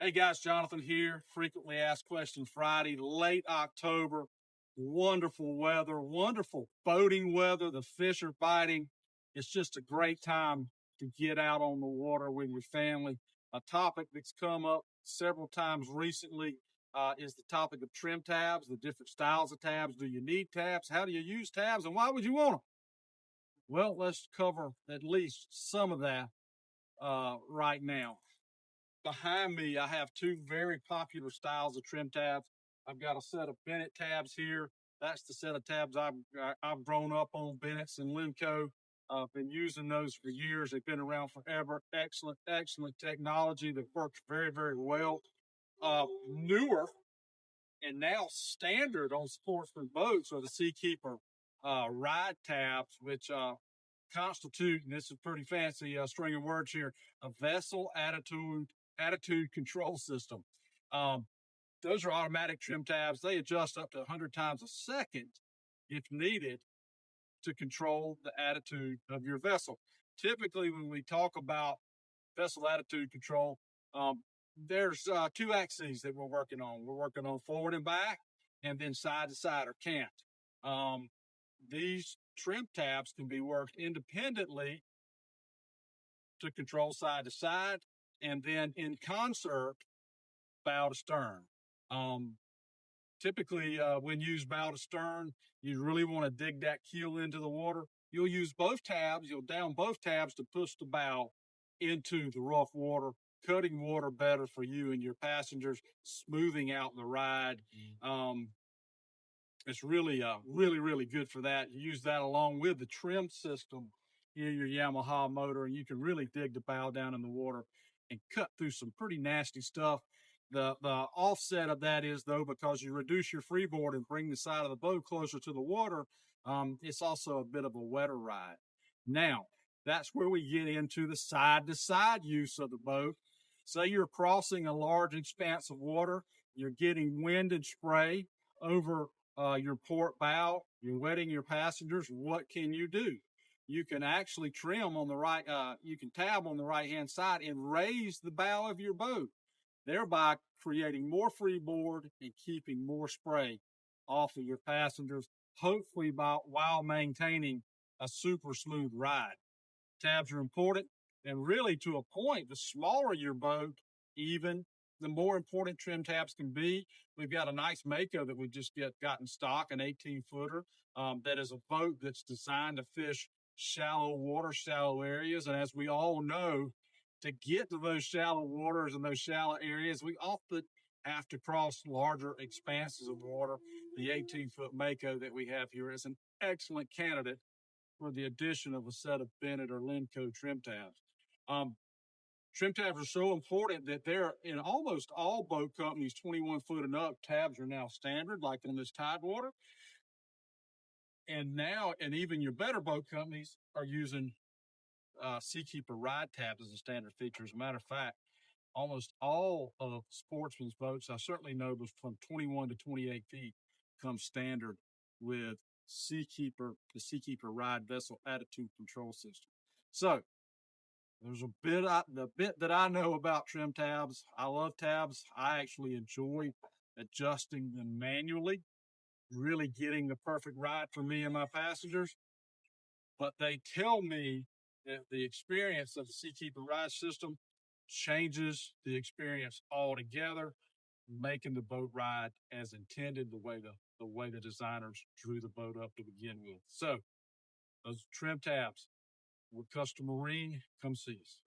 Hey guys, Jonathan here. Frequently Asked Questions Friday, late October. Wonderful weather, wonderful boating weather. The fish are biting. It's just a great time to get out on the water with your family. A topic that's come up several times recently is the topic of trim tabs, the different styles of tabs. Do you need tabs? How do you use tabs? And why would you want them? Well, let's cover at least some of that right now. Behind me, I have two very popular styles of trim tabs. I've got a set of Bennett tabs here. That's the set of tabs I've grown up on, Bennett's and Limco. I've been using those for years. They've been around forever. Excellent, excellent technology that works very, very well. Newer and now standard on sportsman boats are the Seakeeper ride tabs, which constitute, and this is pretty fancy string of words here, a vessel attitude control system. Um, those are automatic trim tabs. They adjust up to 100 times a second if needed to control the attitude of your vessel. Typically, when we talk about vessel attitude control, there's two axes that we're working on. We're working on forward and back, and then side to side or cant. These trim tabs can be worked independently to control side to side, and then in concert, bow to stern. Typically, when used bow to stern, you really want to dig that keel into the water. You'll use both tabs, you'll down both tabs to push the bow into the rough water, cutting water better for you and your passengers, smoothing out the ride. It's really, really good for that. You use that along with the trim system in your Yamaha motor, and you can really dig the bow down in the water and cut through some pretty nasty stuff. The offset of that is, though, because you reduce your freeboard and bring the side of the boat closer to the water, it's also a bit of a wetter ride. Now, that's where we get into the side-to-side use of the boat. Say you're crossing a large expanse of water, you're getting wind and spray over your port bow, you're wetting your passengers. What can you do? You can actually trim on the right, you can tab on the right hand side and raise the bow of your boat, thereby creating more freeboard and keeping more spray off of your passengers, hopefully while maintaining a super smooth ride. Tabs are important, and really to a point, the smaller your boat, even the more important trim tabs can be. We've got a nice Mako that we just got in stock, an 18-footer, that is a boat that's designed to fish shallow water, shallow areas. And as we all know, to get to those shallow waters and those shallow areas, we often have to cross larger expanses of water. The 18-foot Mako that we have here is an excellent candidate for the addition of a set of Bennett or Limco trim tabs. Trim tabs are so important that they're in almost all boat companies, 21 foot and up, tabs are now standard, like on this Tidewater. And even your better boat companies are using Seakeeper ride tabs as a standard feature. As a matter of fact, almost all of Sportsman's boats, I certainly know, from 21 to 28 feet, come standard with the Seakeeper ride vessel attitude control system. So there's the bit that I know about trim tabs. I love tabs. I actually enjoy adjusting them manually, really getting the perfect ride for me and my passengers. But they tell me that the experience of the Seakeeper ride system changes the experience altogether, making the boat ride as intended, the way the designers drew the boat up to begin with. So those trim tabs with Custom Marine, come see us.